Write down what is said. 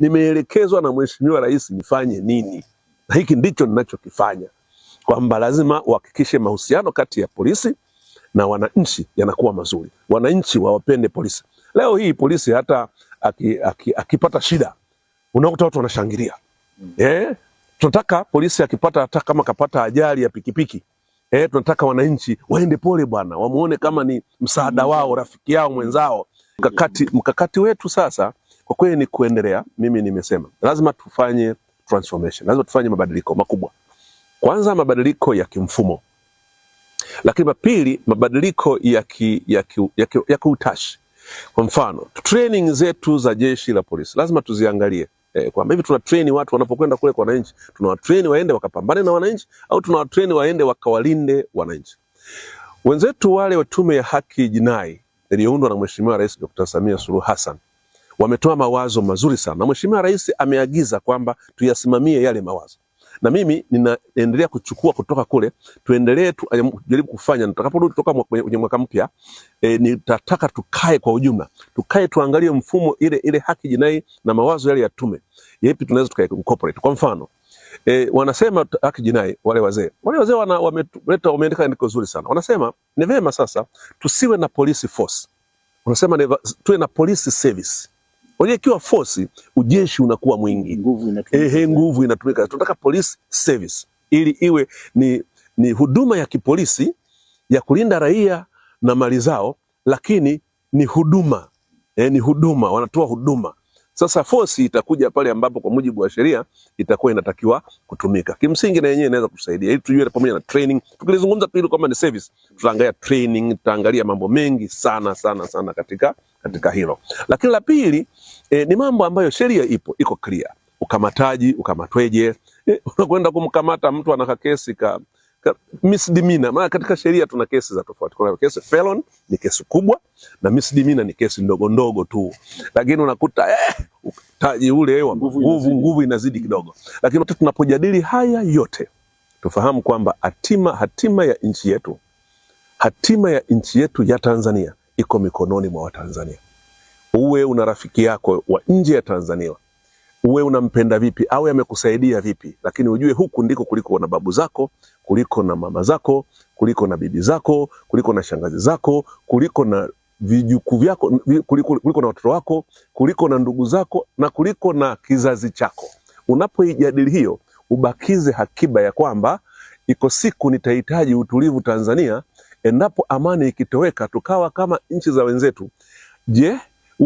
nimeelekezwa na Mheshimiwa Rais nifanye nini, na hiki ndicho ninachokifanya, kwamba lazima uhakikishe mahusiano kati ya polisi na wananchi yanakuwa mazuri. Wananchi wawapende polisi. Leo hii polisi hata akipata shida unakuta watu wanashangilia. Tunataka polisi akipata, hata kama kapata ajali ya pikipiki, tunataka wananchi waende pole bwana, wamuone kama ni msaada wao, rafiki yao, mwenzao. Mkakati wetu sasa kwa kweli ni kuendelea. Mimi nimesema lazima tufanye transformation, lazima tufanye mabadiliko makubwa. Kwanza mabadiliko ya kimfumo, lakini pili mabadiliko ya kiutashi. Kwa mfano training zetu za jeshi la polisi lazima tuziangalie, kwamba hivi tuna train watu wanapokwenda kule kwa wananchi, tunawatrain waende wakapambane na wananchi au tunawatrain waende wakawalinde wananchi. Wenzetu wale wa Tume ya Haki Jinai iliyoundwa na Mheshimiwa Rais Dr. Samia Suluhu Hassan wametoa mawazo mazuri sana, na Mheshimiwa Rais ameagiza kwamba tuyasimamie yale mawazo, na mimi ninaendelea kuchukua kutoka kule, tuendelee tujaribu kufanya. Nitakaporudi kutoka kwenye mwaka mpya, nitataka tukae kwa ujumla, tukae tuangalie mfumo ile haki jinai na mawazo yale ya tume, yapi tunaweza tukaincorporate. Kwa mfano wanasema haki jinai, wale wazee wameandika andiko zuri sana. Wanasema ni vema sasa tusiwe na police force, wanasema tuwe na police service. Wale ikiwa force, ujeshi unakuwa mwingi, nguvu inatumika. Tunataka police service ili iwe ni huduma ya kipolisi ya kulinda raia na mali zao, lakini ni huduma, wanatoa huduma. Sasa force itakuja pale ambapo kwa mujibu wa sheria itakuwa inatakiwa kutumika. Kimsingi na yenyewe inaweza kusaidia ili tujue, pamoja na training. Tukilizungumza tu kama ni service, tutaangalia training, tutaangalia mambo mengi sana katika hilo. Lakini la pili ni mambo ambayo sheria iko clear. Ukamatweje? Unakwenda kumkamata mtu ana kesi ka misdemeanor. Maana katika sheria tuna kesi za tofauti. Kuna kesi felon, ni kesi kubwa, na misdemeanor ni kesi ndogo tu. Lakini unakuta utaji ule wa nguvu inazidi kidogo. Lakini tunapojadili haya yote, tufahamu kwamba hatima ya nchi yetu ya Tanzania iko mikononi mwa Watanzania. Uwe una rafiki yako wa nje ya Tanzania, uwe unampenda vipi au amekusaidia vipi, lakini ujue huku ndiko kuliko na babu zako, kuliko na mama zako, kuliko na bibi zako, kuliko na shangazi zako, kuliko na vijukuu vyako, kuliko na watoto wako, kuliko na ndugu zako, na kuliko na kizazi chako. Unapoijadili hiyo, ubakize hakiba ya kwamba iko siku nitahitaji utulivu Tanzania. Endapo amani ikitoweka tukawa kama nchi za wenzetu, je,